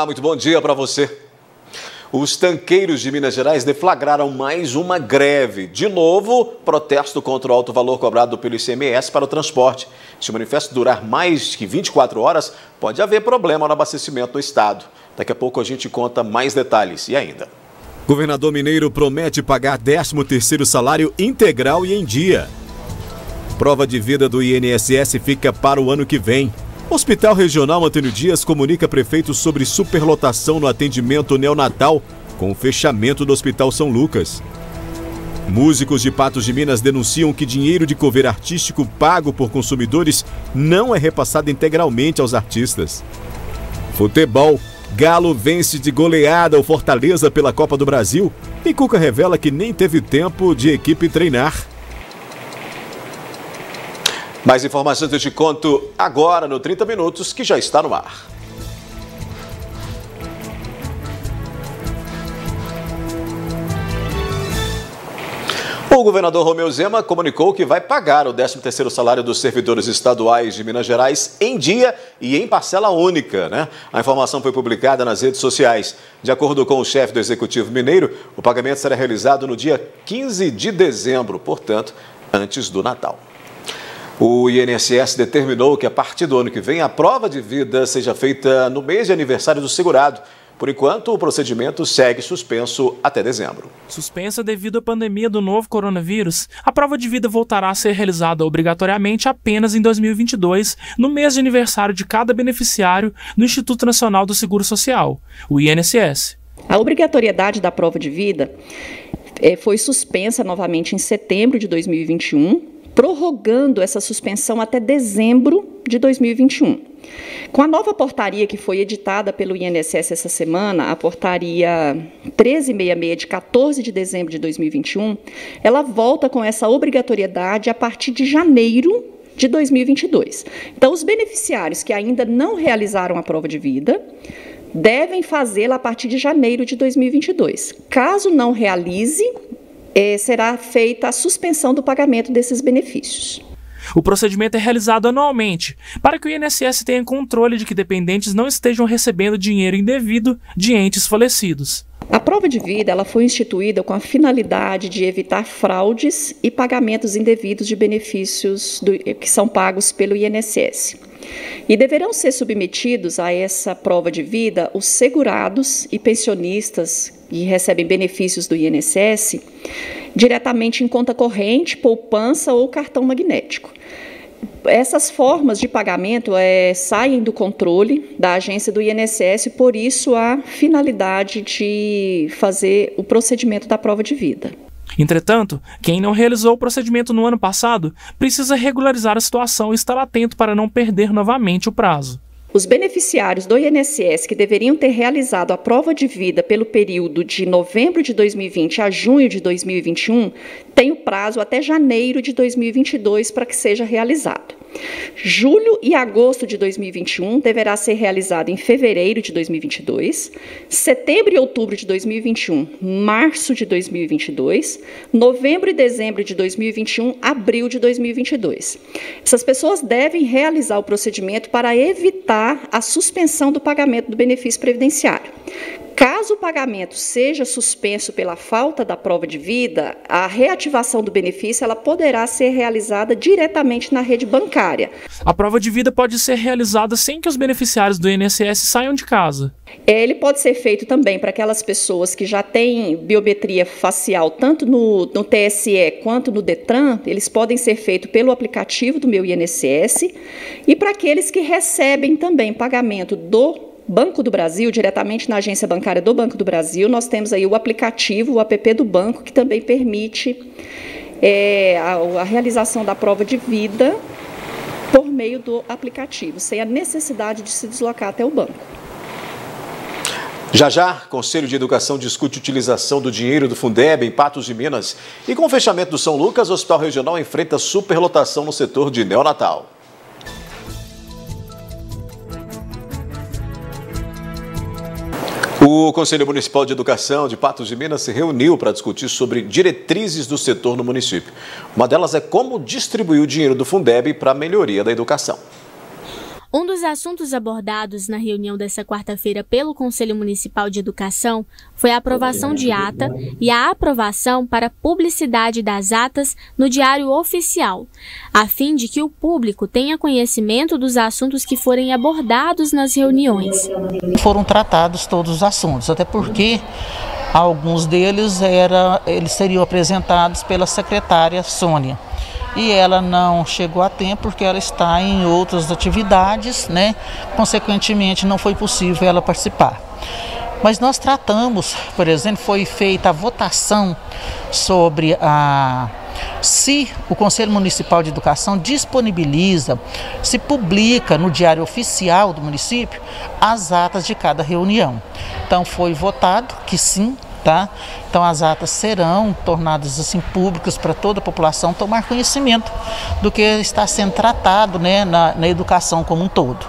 muito bom dia para você. Os tanqueiros de Minas Gerais deflagraram mais uma greve. De novo, protesto contra o alto valor cobrado pelo ICMS para o transporte. Se o manifesto durar mais que 24 horas, pode haver problema no abastecimento no estado. Daqui a pouco a gente conta mais detalhes. E ainda? Governador mineiro promete pagar 13º salário integral e em dia. Prova de vida do INSS fica para o ano que vem. Hospital Regional Antônio Dias comunica prefeito sobre superlotação no atendimento neonatal com o fechamento do Hospital São Lucas. Músicos de Patos de Minas denunciam que dinheiro de cover artístico pago por consumidores não é repassado integralmente aos artistas. Futebol. Galo vence de goleada o Fortaleza pela Copa do Brasil e Cuca revela que nem teve tempo de equipe treinar. Mais informações eu te conto agora no 30 Minutos, que já está no ar. O governador Romeu Zema comunicou que vai pagar o 13º salário dos servidores estaduais de Minas Gerais em dia e em parcela única, né? A informação foi publicada nas redes sociais. De acordo com o chefe do Executivo Mineiro, o pagamento será realizado no dia 15 de dezembro, portanto, antes do Natal. O INSS determinou que a partir do ano que vem a prova de vida seja feita no mês de aniversário do segurado. Por enquanto, o procedimento segue suspenso até dezembro. Suspensa devido à pandemia do novo coronavírus, a prova de vida voltará a ser realizada obrigatoriamente apenas em 2022, no mês de aniversário de cada beneficiário no Instituto Nacional do Seguro Social, o INSS. A obrigatoriedade da prova de vida foi suspensa novamente em setembro de 2021, prorrogando essa suspensão até dezembro de 2021. Com a nova portaria que foi editada pelo INSS essa semana, a portaria 1366 de 14 de dezembro de 2021, ela volta com essa obrigatoriedade a partir de janeiro de 2022. Então, os beneficiários que ainda não realizaram a prova de vida devem fazê-la a partir de janeiro de 2022. Caso não realize, será feita a suspensão do pagamento desses benefícios. O procedimento é realizado anualmente, para que o INSS tenha controle de que dependentes não estejam recebendo dinheiro indevido de entes falecidos. A prova de vida ela foi instituída com a finalidade de evitar fraudes e pagamentos indevidos de benefícios que são pagos pelo INSS. E deverão ser submetidos a essa prova de vida os segurados e pensionistas que recebem benefícios do INSS diretamente em conta corrente, poupança ou cartão magnético. Essas formas de pagamento saem do controle da agência do INSS, por isso a finalidade de fazer o procedimento da prova de vida. Entretanto, quem não realizou o procedimento no ano passado precisa regularizar a situação e estar atento para não perder novamente o prazo. Os beneficiários do INSS que deveriam ter realizado a prova de vida pelo período de novembro de 2020 a junho de 2021 têm o prazo até janeiro de 2022 para que seja realizado. Julho e agosto de 2021 deverá ser realizado em fevereiro de 2022, setembro e outubro de 2021, março de 2022, novembro e dezembro de 2021, abril de 2022. Essas pessoas devem realizar o procedimento para evitar a suspensão do pagamento do benefício previdenciário. Caso o pagamento seja suspenso pela falta da prova de vida, a reativação do benefício ela poderá ser realizada diretamente na rede bancária. A prova de vida pode ser realizada sem que os beneficiários do INSS saiam de casa. Ele pode ser feito também para aquelas pessoas que já têm biometria facial, tanto no TSE quanto no Detran, eles podem ser feitos pelo aplicativo do Meu INSS, e para aqueles que recebem também pagamento do Banco do Brasil, diretamente na agência bancária do Banco do Brasil, nós temos aí o aplicativo, o app do banco, que também permite a realização da prova de vida por meio do aplicativo, sem a necessidade de se deslocar até o banco. Já já, Conselho de Educação discute utilização do dinheiro do Fundeb em Patos de Minas. E com o fechamento do São Lucas, o Hospital Regional enfrenta superlotação no setor de neonatal. O Conselho Municipal de Educação de Patos de Minas se reuniu para discutir sobre diretrizes do setor no município. Uma delas é como distribuir o dinheiro do Fundeb para a melhoria da educação. Um dos assuntos abordados na reunião desta quarta-feira pelo Conselho Municipal de Educação foi a aprovação de ata e a aprovação para publicidade das atas no Diário Oficial, a fim de que o público tenha conhecimento dos assuntos que forem abordados nas reuniões. Foram tratados todos os assuntos, até porque alguns deles eles seriam apresentados pela secretária Sônia. E ela não chegou a tempo porque ela está em outras atividades, né? Consequentemente, não foi possível ela participar. Mas nós tratamos, por exemplo, foi feita a votação sobre se o Conselho Municipal de Educação disponibiliza, se publica no Diário Oficial do município as atas de cada reunião. Então foi votado que sim. Tá? Então as atas serão tornadas assim públicas para toda a população tomar conhecimento do que está sendo tratado, né, na educação como um todo.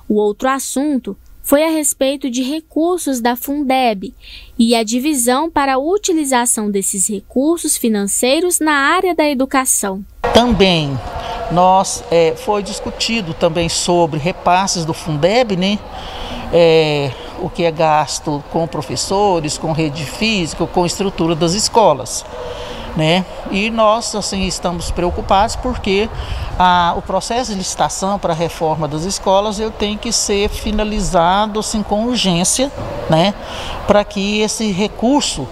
O outro assunto foi a respeito de recursos da Fundeb e a divisão para a utilização desses recursos financeiros na área da educação. Também foi discutido também sobre repasses do Fundeb, né? O que é gasto com professores, com rede física, com estrutura das escolas, né? E nós assim estamos preocupados porque o processo de licitação para a reforma das escolas tem que ser finalizado assim com urgência, né? Para que esse recurso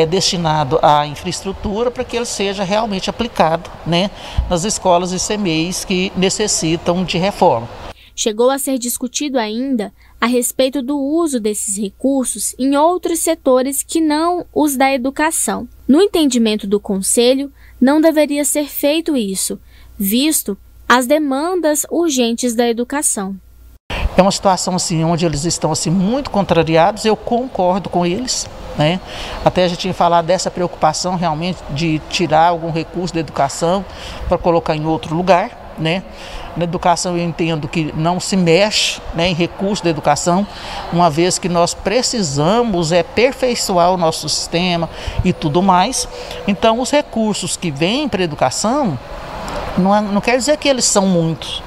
destinado à infraestrutura, para que ele seja realmente aplicado, né, nas escolas e CMEs que necessitam de reforma. Chegou a ser discutido ainda a respeito do uso desses recursos em outros setores que não os da educação. No entendimento do Conselho, não deveria ser feito isso, visto as demandas urgentes da educação. É uma situação assim, onde eles estão assim, muito contrariados, eu concordo com eles, né? Até a gente tinha falado dessa preocupação realmente de tirar algum recurso da educação para colocar em outro lugar, né? Na educação eu entendo que não se mexe, né, em recursos da educação, uma vez que nós precisamos aperfeiçoar o nosso sistema e tudo mais. Então os recursos que vêm para a educação não quer dizer que eles são muitos.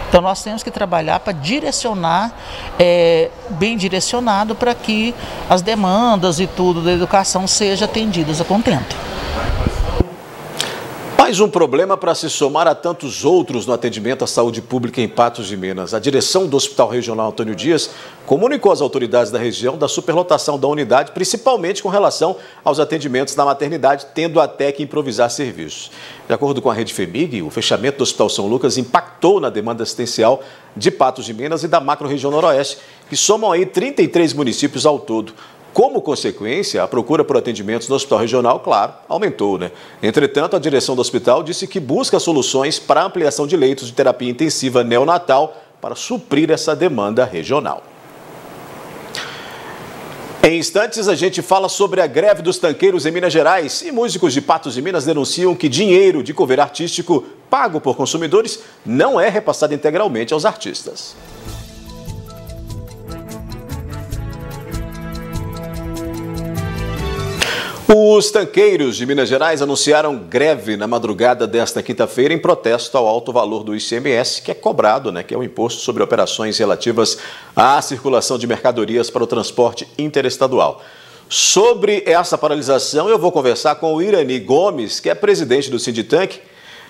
Então nós temos que trabalhar para direcionar, bem direcionado, para que as demandas e tudo da educação sejam atendidas a contento. Mais um problema para se somar a tantos outros no atendimento à saúde pública em Patos de Minas. A direção do Hospital Regional Antônio Dias comunicou às autoridades da região da superlotação da unidade, principalmente com relação aos atendimentos na maternidade, tendo até que improvisar serviços. De acordo com a Rede FEMIG, o fechamento do Hospital São Lucas impactou na demanda assistencial de Patos de Minas e da macro-região Noroeste, que somam aí 33 municípios ao todo. Como consequência, a procura por atendimentos no hospital regional, claro, aumentou, né? Entretanto, a direção do hospital disse que busca soluções para a ampliação de leitos de terapia intensiva neonatal para suprir essa demanda regional. Em instantes, a gente fala sobre a greve dos tanqueiros em Minas Gerais e músicos de Patos de Minas denunciam que dinheiro de cover artístico pago por consumidores não é repassado integralmente aos artistas. Os tanqueiros de Minas Gerais anunciaram greve na madrugada desta quinta-feira em protesto ao alto valor do ICMS, que é cobrado, que é o imposto sobre operações relativas à circulação de mercadorias para o transporte interestadual. Sobre essa paralisação, eu vou conversar com o Irani Gomes, que é presidente do Sinditank.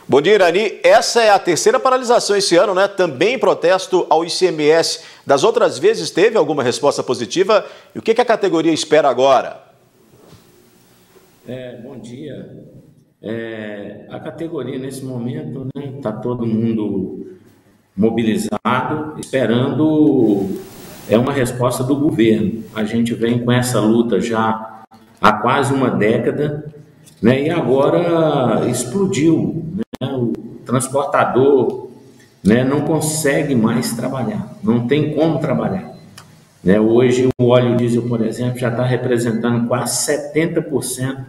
Bom dia, Irani. Essa é a terceira paralisação esse ano, né? Também em protesto ao ICMS. Das outras vezes, teve alguma resposta positiva? E o que a categoria espera agora? Bom dia. A categoria nesse momento, está todo mundo mobilizado, esperando uma resposta do governo. A gente vem com essa luta já há quase uma década, e agora explodiu, o transportador, não consegue mais trabalhar, não tem como trabalhar. Hoje o óleo diesel, por exemplo, já está representando quase 70%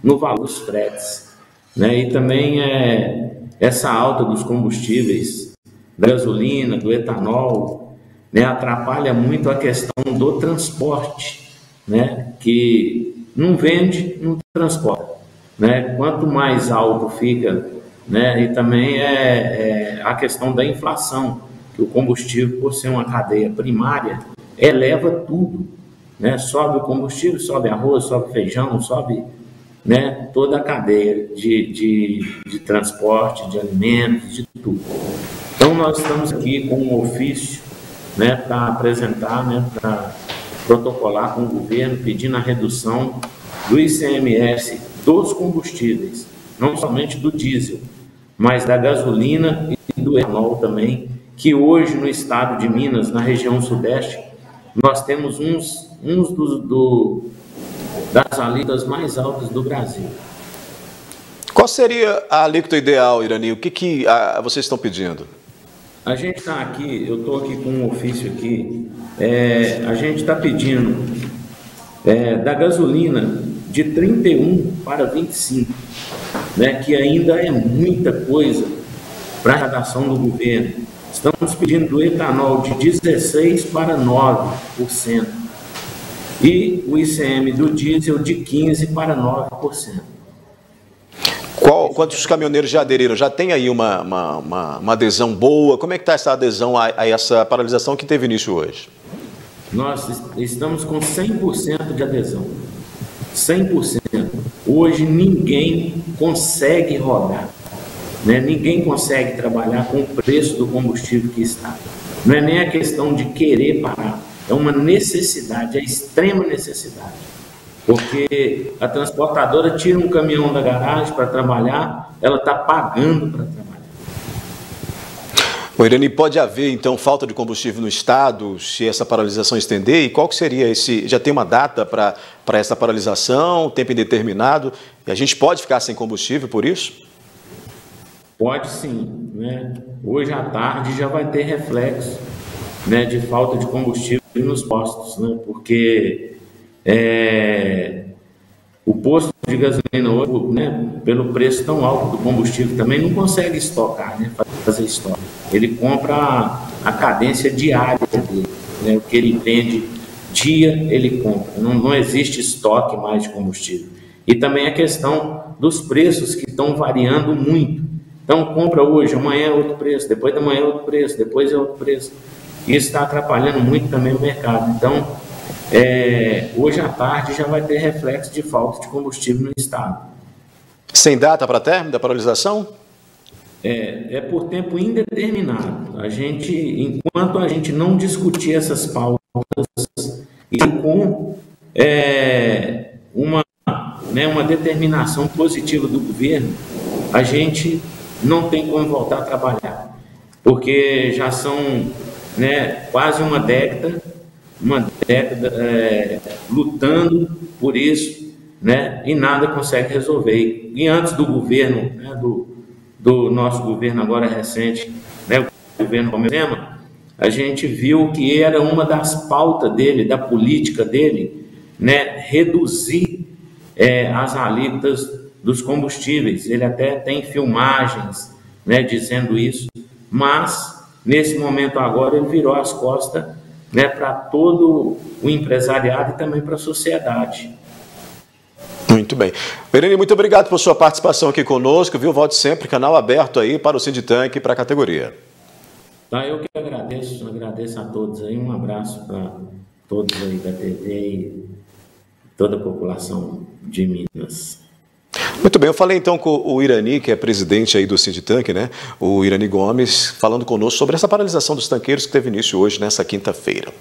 no valor dos fretes. E também essa alta dos combustíveis, da gasolina, do etanol, atrapalha muito a questão do transporte, que não vende, não transporta. Quanto mais alto fica, e também a questão da inflação. o combustível, por ser uma cadeia primária, eleva tudo, né? Sobe o combustível, sobe arroz, sobe feijão, sobe, né, toda a cadeia de transporte, de alimentos, de tudo. Então, nós estamos aqui com um ofício, né, para apresentar, né, para protocolar com o governo, pedindo a redução do ICMS dos combustíveis, não somente do diesel, mas da gasolina e do etanol também, que hoje no estado de Minas, na região sudeste, nós temos das alíquotas mais altas do Brasil. Qual seria a alíquota ideal, Irani? O que vocês estão pedindo? A gente está aqui, eu estou aqui com um ofício aqui, a gente está pedindo da gasolina de 31 para 25, né, que ainda é muita coisa para a arrecadação do governo. Estamos pedindo do etanol de 16 para 9% e o ICM do diesel de 15 para 9%. Quantos caminhoneiros já aderiram? Já tem aí uma adesão boa? Como é que está essa adesão a essa paralisação que teve início hoje? Nós estamos com 100% de adesão. 100%. Hoje ninguém consegue rodar, né? Ninguém consegue trabalhar com o preço do combustível que está. Não é nem a questão de querer parar, é uma necessidade, é extrema necessidade. Porque a transportadora tira um caminhão da garagem para trabalhar, ela está pagando para trabalhar. O Irani, pode haver então falta de combustível no estado se essa paralisação estender? E qual que seria esse? Já tem uma data para essa paralisação, tempo indeterminado? E a gente pode ficar sem combustível por isso? Pode sim, né? Hoje à tarde já vai ter reflexo, né, de falta de combustível nos postos, né? Porque o posto de gasolina hoje, né, pelo preço tão alto do combustível, também não consegue estocar, né, fazer estoque. Ele compra a cadência diária dele, né, o que ele vende dia ele compra. Não existe estoque mais de combustível. E também a questão dos preços que estão variando muito. Então compra hoje, amanhã é outro preço, depois da manhã é outro preço, depois é outro preço. Isso está atrapalhando muito também o mercado. Então, hoje à tarde já vai ter reflexo de falta de combustível no estado. Sem data para término da paralisação? É por tempo indeterminado. Enquanto a gente não discutir essas pautas e com uma determinação positiva do governo, a gente não tem como voltar a trabalhar, porque já são, né, quase uma década lutando por isso, né, e nada consegue resolver. E antes do governo, né, do nosso governo agora recente, né, o governo Romeu Zema, a gente viu que era uma das pautas dele, da política dele, né, reduzir as alíquotas dos combustíveis. Ele até tem filmagens, né, dizendo isso, mas nesse momento agora ele virou as costas, né, para todo o empresariado e também para a sociedade. Muito bem. Irani, muito obrigado por sua participação aqui conosco, viu? Volte sempre, canal aberto aí para o Sinditank e para a categoria. Tá, eu que agradeço a todos aí, um abraço para todos aí da TV e toda a população de Minas. Muito bem, eu falei então com o Irani, que é presidente aí do Sinditank, né? O Irani Gomes, falando conosco sobre essa paralisação dos tanqueiros que teve início hoje, nessa quinta-feira.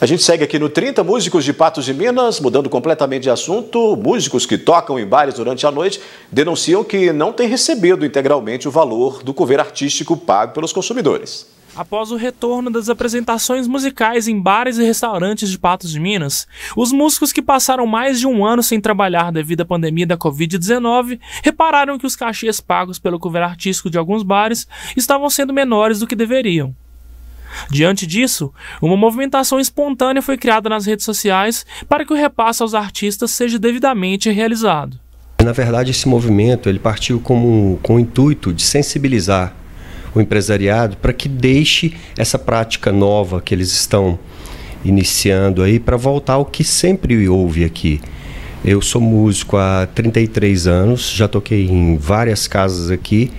A gente segue aqui no 30, músicos de Patos de Minas, mudando completamente de assunto. Músicos que tocam em bares durante a noite denunciam que não têm recebido integralmente o valor do cover artístico pago pelos consumidores. Após o retorno das apresentações musicais em bares e restaurantes de Patos de Minas, os músicos que passaram mais de um ano sem trabalhar devido à pandemia da Covid-19 repararam que os cachês pagos pelo cover artístico de alguns bares estavam sendo menores do que deveriam. Diante disso, uma movimentação espontânea foi criada nas redes sociais para que o repasse aos artistas seja devidamente realizado. Na verdade, esse movimento ele partiu com o intuito de sensibilizar o empresariado para que deixe essa prática nova que eles estão iniciando aí para voltar ao que sempre houve aqui. Eu sou músico há 33 anos, já toquei em várias casas aqui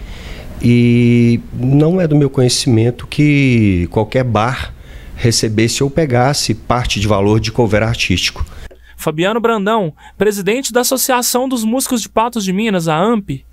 e não é do meu conhecimento que qualquer bar recebesse ou pegasse parte de valor de cover artístico. Fabiano Brandão, presidente da Associação dos Músicos de Patos de Minas, a AMP,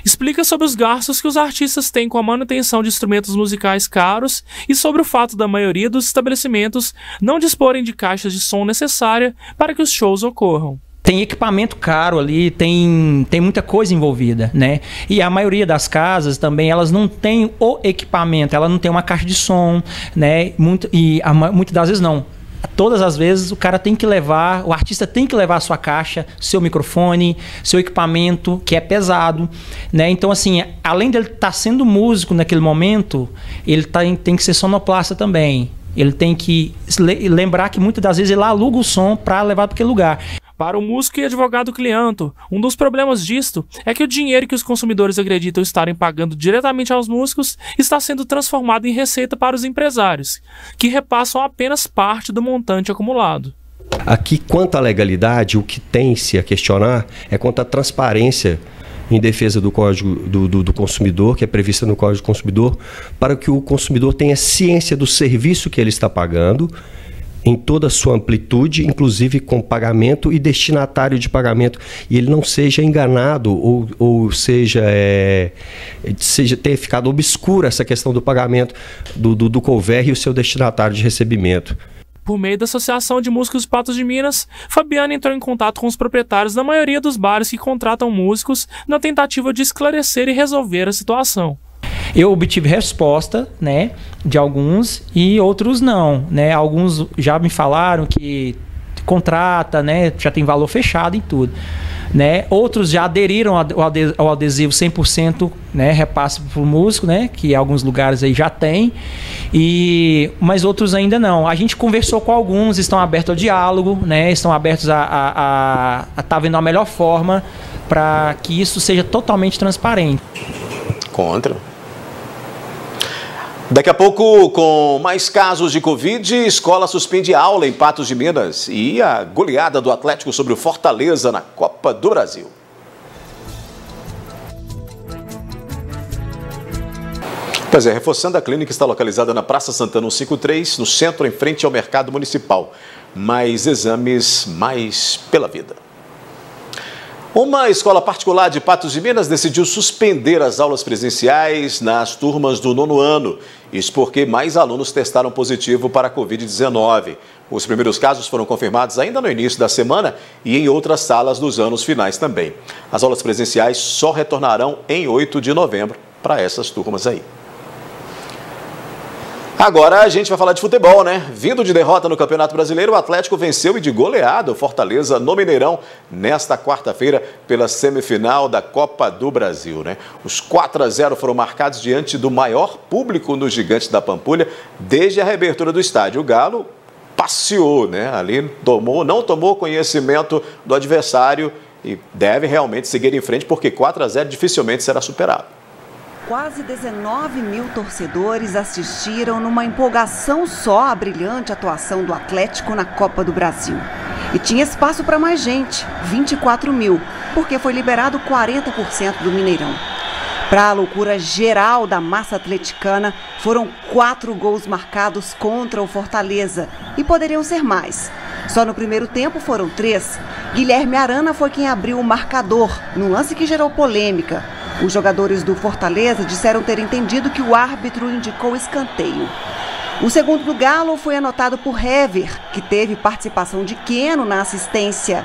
explica sobre os gastos que os artistas têm com a manutenção de instrumentos musicais caros e sobre o fato da maioria dos estabelecimentos não disporem de caixas de som necessária para que os shows ocorram. Tem equipamento caro ali, tem muita coisa envolvida, né? E a maioria das casas também, elas não têm o equipamento, ela não tem uma caixa de som, né? Muitas das vezes não. Todas as vezes o cara tem que levar, o artista tem que levar a sua caixa, seu microfone, seu equipamento, que é pesado, né? Então, assim, além dele estar sendo músico naquele momento, ele tem que ser sonoplasta também. Ele tem que lembrar que muitas das vezes ele aluga o som para levar para aquele lugar. Para o músico e advogado Clianto, um dos problemas disto é que o dinheiro que os consumidores acreditam estarem pagando diretamente aos músicos está sendo transformado em receita para os empresários, que repassam apenas parte do montante acumulado. Aqui, quanto à legalidade, o que tem-se a questionar é quanto à transparência em defesa do Código do Consumidor, que é prevista no Código do Consumidor, para que o consumidor tenha ciência do serviço que ele está pagando, em toda a sua amplitude, inclusive com pagamento e destinatário de pagamento, e ele não seja enganado ou tenha ficado obscura essa questão do pagamento do cover e o seu destinatário de recebimento. Por meio da Associação de Músicos de Patos de Minas, Fabiano entrou em contato com os proprietários da maioria dos bares que contratam músicos na tentativa de esclarecer e resolver a situação. Eu obtive resposta, né, de alguns e outros não, né? Alguns já me falaram que contrata, né, já tem valor fechado em tudo, né? Outros já aderiram ao adesivo 100%, né, repasse para o músico, né, que alguns lugares aí já tem, mas outros ainda não. A gente conversou com alguns, estão abertos ao diálogo, né, estão abertos a estar vendo a melhor forma para que isso seja totalmente transparente. Contra. Daqui a pouco, com mais casos de Covid, escola suspende aula em Patos de Minas e a goleada do Atlético sobre o Fortaleza na Copa do Brasil. Pois é, reforçando, a clínica está localizada na Praça Santana 153, no centro, em frente ao Mercado Municipal. Mais exames, mais pela vida. Uma escola particular de Patos de Minas decidiu suspender as aulas presenciais nas turmas do 9º ano. Isso porque mais alunos testaram positivo para a Covid-19. Os primeiros casos foram confirmados ainda no início da semana e em outras salas dos anos finais também. As aulas presenciais só retornarão em 8 de novembro para essas turmas aí. Agora a gente vai falar de futebol, né? Vindo de derrota no Campeonato Brasileiro, o Atlético venceu e de goleada o Fortaleza no Mineirão nesta quarta-feira pela semifinal da Copa do Brasil, né? Os 4-0 foram marcados diante do maior público no Gigante da Pampulha desde a reabertura do estádio. O Galo passeou, né? Ali não tomou conhecimento do adversário e deve realmente seguir em frente porque 4-0 dificilmente será superado. Quase 19 mil torcedores assistiram numa empolgação só a brilhante atuação do Atlético na Copa do Brasil. E tinha espaço para mais gente, 24 mil, porque foi liberado 40% do Mineirão. Para a loucura geral da massa atleticana, foram 4 gols marcados contra o Fortaleza e poderiam ser mais. Só no primeiro tempo foram 3. Guilherme Arana foi quem abriu o marcador, num lance que gerou polêmica. Os jogadores do Fortaleza disseram ter entendido que o árbitro indicou escanteio. O segundo do Galo foi anotado por Hever, que teve participação de Keno na assistência.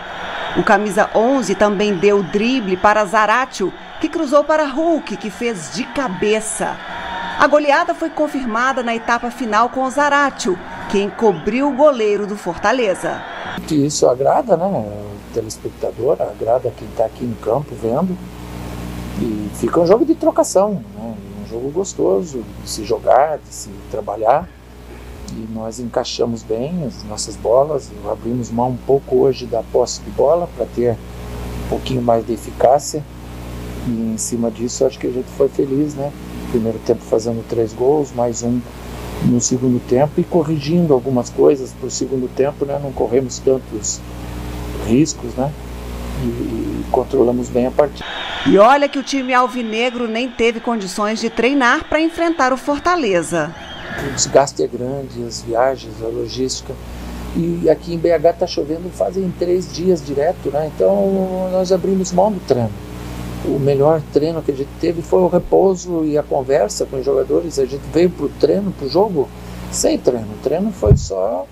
O camisa 11 também deu drible para Zaratio, que cruzou para Hulk, que fez de cabeça. A goleada foi confirmada na etapa final com o Zaratio, que encobriu o goleiro do Fortaleza. Isso agrada, né, o telespectador, agrada quem está aqui no campo vendo. E fica um jogo de trocação, né? Um jogo gostoso de se jogar, de se trabalhar. E nós encaixamos bem as nossas bolas, abrimos mão um pouco hoje da posse de bola para ter um pouquinho mais de eficácia. E em cima disso acho que a gente foi feliz, né? Primeiro tempo fazendo 3 gols, mais um no segundo tempo e corrigindo algumas coisas para o segundo tempo, né? Não corremos tantos riscos, né? e controlamos bem a partida. E olha que o time alvinegro nem teve condições de treinar para enfrentar o Fortaleza. O desgaste é grande, as viagens, a logística. E aqui em BH está chovendo fazem 3 dias direto, né? Então nós abrimos mão do treino. O melhor treino que a gente teve foi o repouso e a conversa com os jogadores. A gente veio para o treino, para o jogo, sem treino. O treino foi só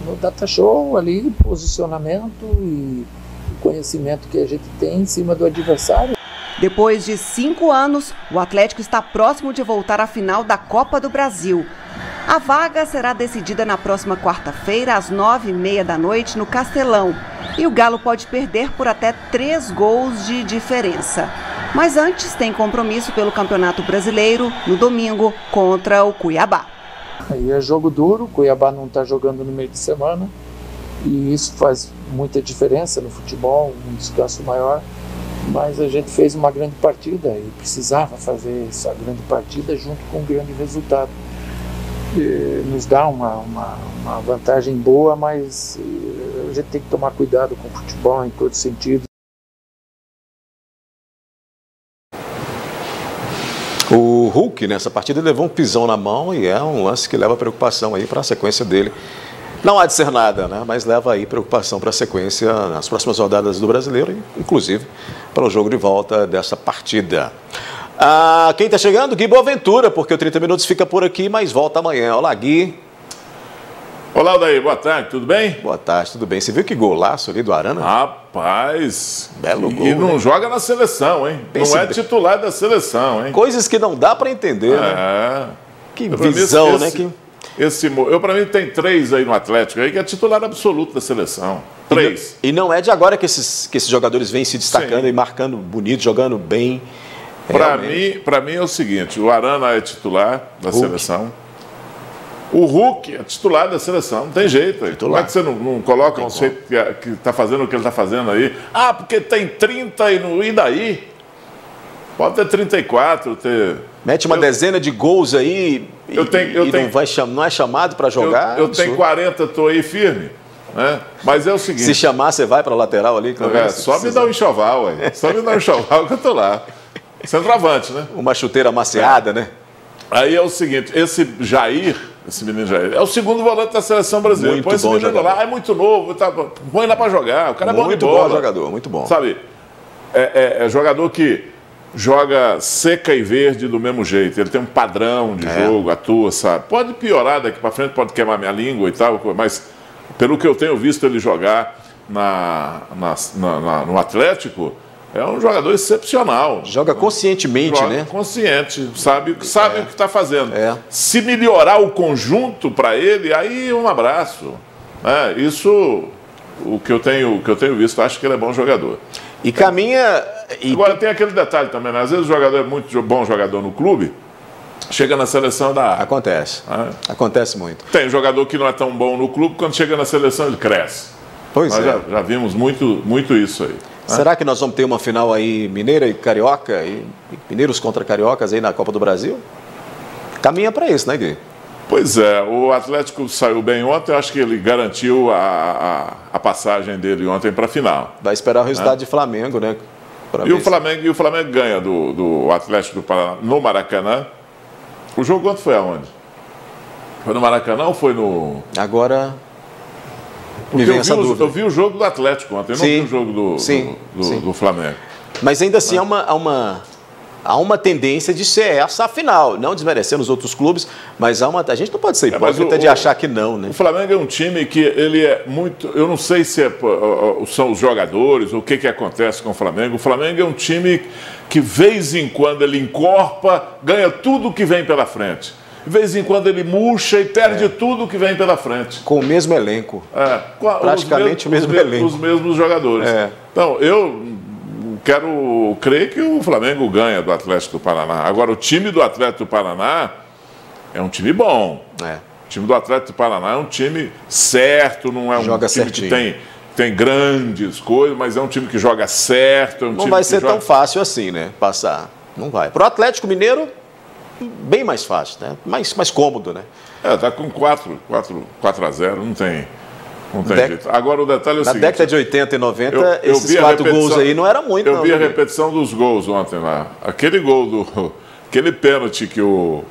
no data show ali, posicionamento e conhecimento que a gente tem em cima do adversário. Depois de 5 anos, o Atlético está próximo de voltar à final da Copa do Brasil. A vaga será decidida na próxima quarta-feira, às 9h30 da noite, no Castelão. E o Galo pode perder por até 3 gols de diferença. Mas antes tem compromisso pelo Campeonato Brasileiro, no domingo, contra o Cuiabá. Aí é jogo duro, o Cuiabá não está jogando no meio de semana. E isso faz muita diferença no futebol, um descanso maior. Mas a gente fez uma grande partida e precisava fazer essa grande partida junto com um grande resultado. Nos dá uma vantagem boa, mas a gente tem que tomar cuidado com o futebol em todos os sentidos. O Hulk, nessa partida, levou um pisão na mão e é um lance que leva preocupação aí para a sequência dele. Não há de ser nada, né? Mas leva aí preocupação para a sequência nas próximas rodadas do Brasileiro, inclusive para o jogo de volta dessa partida. Quem está chegando? Gui Boaventura, porque o 30 Minutos fica por aqui, mas volta amanhã. Olá, Gui. Olá, Odair, boa tarde, tudo bem? Boa tarde, tudo bem. Você viu que golaço ali do Arana? Rapaz, belo gol. E não, né? Joga na seleção, hein? Não é titular da seleção, hein? Coisas que não dá para entender, né? Que visão, né? Para mim tem 3 aí no Atlético aí que é titular absoluto da seleção. 3. E não é de agora que esses jogadores vêm se destacando e marcando bonito, jogando bem. Para mim é o seguinte, o Arana é titular da seleção. O Hulk é titular da seleção, não tem jeito. Como é que você não coloca um sujeito que está fazendo o que ele está fazendo aí? Porque tem 30 e daí? Pode ter 34, Mete uma dezena de gols aí não é chamado para jogar? Eu tenho 40, estou aí firme. Né? Mas é o seguinte... Se chamar, você vai para a lateral ali? Só me dá um enxoval, só me dá um enxoval que eu estou lá. Centroavante, né? Uma chuteira amaciada, né? Aí é o seguinte, esse menino Jair, é o segundo volante da seleção brasileira. Muito põe esse menino jogador. lá, é muito novo, põe lá para jogar, o cara é bom de bola. Muito bom jogador, muito bom. Sabe, é jogador que joga seca e verde do mesmo jeito, ele tem um padrão de jogo, atua, sabe? Pode piorar daqui para frente, pode queimar minha língua e tal, mas pelo que eu tenho visto ele jogar no Atlético, é um jogador excepcional. Joga conscientemente, né? Consciente, sabe o que está fazendo. Se melhorar o conjunto para ele, aí um abraço. Isso, o que eu tenho visto, acho que ele é bom jogador. E caminha... Agora tem aquele detalhe também, né? Às vezes o jogador é muito bom jogador no clube, chega na seleção da área. Acontece. Acontece muito. Tem um jogador que não é tão bom no clube, quando chega na seleção ele cresce. Pois Nós já vimos muito isso aí. Será que nós vamos ter uma final aí mineira e carioca, e mineiros contra cariocas aí na Copa do Brasil? Caminha para isso, né, Gui? Pois é, o Atlético saiu bem ontem, eu acho que ele garantiu a passagem dele ontem para a final. Vai esperar o resultado de Flamengo, né? E o Flamengo ganha do Atlético do Paraná no Maracanã. O jogo ontem foi aonde? Foi no Maracanã ou foi no... Agora... eu vi o jogo do Atlético ontem, eu não vi o jogo do Flamengo. Mas ainda assim há uma tendência de ser essa a final, não desmerecendo os outros clubes, mas a gente não pode ser hipócrita de achar que não, né? O Flamengo é um time que ele é muito... Eu não sei se são os jogadores, ou o que acontece com o Flamengo. O Flamengo é um time que, vez em quando, ele encorpa, ganha tudo que vem pela frente. De vez em quando ele murcha e perde tudo que vem pela frente. Com o mesmo elenco. Praticamente o mesmo elenco. Os mesmos jogadores. Então, eu quero crer que o Flamengo ganha do Atlético do Paraná. Agora, o time do Atlético do Paraná é um time bom. O time do Atlético do Paraná é um time certo, não é um time certinho. Que tem grandes coisas, mas é um time que joga certo. É um não time vai ser tão fácil assim, né? Passar. Não vai. Para o Atlético Mineiro... bem mais fácil, né? Mais cômodo, né? Tá com 4-0, Não tem jeito. Agora o detalhe é o seguinte... Na década de 80 e 90, esses 4 gols aí não era muito, Eu vi a repetição dos gols ontem lá. Aquele gol aquele pênalti que o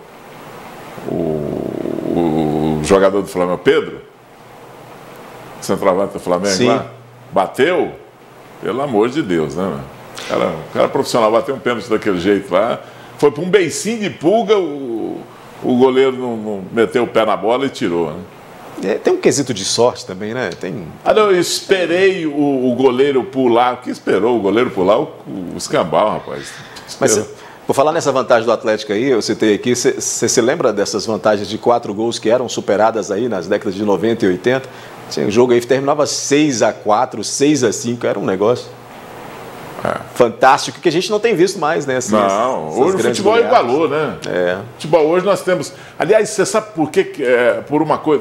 jogador do Flamengo, Pedro, centroavante do Flamengo lá, bateu, pelo amor de Deus, né, mano? O cara profissional bateu um pênalti daquele jeito lá, foi para um beicinho de pulga, o goleiro não meteu o pé na bola e tirou, né? Tem um quesito de sorte também, né? Eu esperei o goleiro pular. O que esperou o goleiro pular? O escambau, rapaz. Mas, por falar nessa vantagem do Atlético aí, eu citei aqui, você se lembra dessas vantagens de 4 gols que eram superadas aí nas décadas de 90 e 80? Tinha um jogo aí que terminava 6-4, 6-5, era um negócio fantástico que a gente não tem visto mais, né? Assim, hoje o futebol igualou, né? Futebol hoje nós temos... Aliás, você sabe por quê?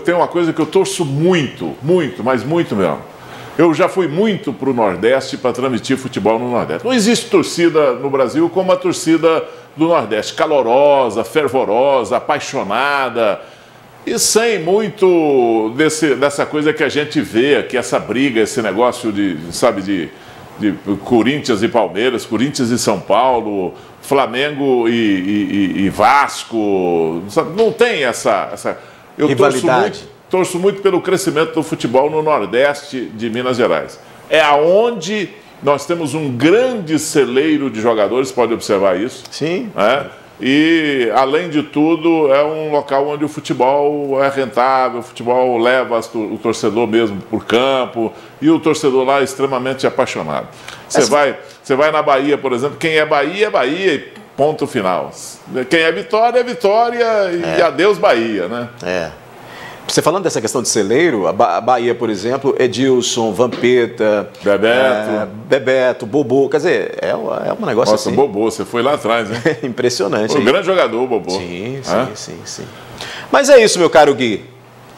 Tem uma coisa que eu torço muito, mas muito mesmo. Eu já fui muito para o Nordeste para transmitir futebol no Nordeste. Não existe torcida no Brasil como a torcida do Nordeste. Calorosa, fervorosa, apaixonada. E sem muito dessa coisa que a gente vê, que essa briga, esse negócio de Corinthians e Palmeiras, Corinthians e São Paulo, Flamengo e Vasco, sabe? Não tem essa eu torço muito pelo crescimento do futebol no Nordeste de Minas Gerais. É aonde nós temos um grande celeiro de jogadores, pode observar isso. Sim. E, além de tudo, é um local onde o futebol é rentável, o futebol leva o torcedor mesmo por campo, e o torcedor lá é extremamente apaixonado. Você vai na Bahia, por exemplo, quem é Bahia, e ponto final. Quem é Vitória, e adeus Bahia, né? Você falando dessa questão de celeiro, a Bahia, por exemplo, Edilson, Vampeta, Bebeto, Bobô, quer dizer, é um negócio assim. Nossa, Bobô, você foi lá atrás, né? Impressionante. Um grande jogador, o Bobô. Sim. Mas é isso, meu caro Gui.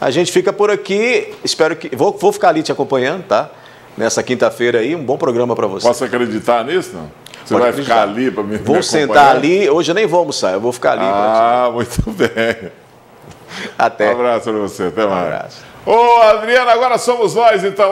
A gente fica por aqui, espero que... Vou ficar ali te acompanhando, tá? Nessa quinta-feira aí, um bom programa para você. Posso acreditar nisso, não? Você vai ficar ali para me acompanhar? Vou sentar ali, hoje eu nem vou almoçar, eu vou ficar ali. Muito bem. Até. Um abraço para você, até mais. Um abraço. Ô, Adriano, agora somos nós, então.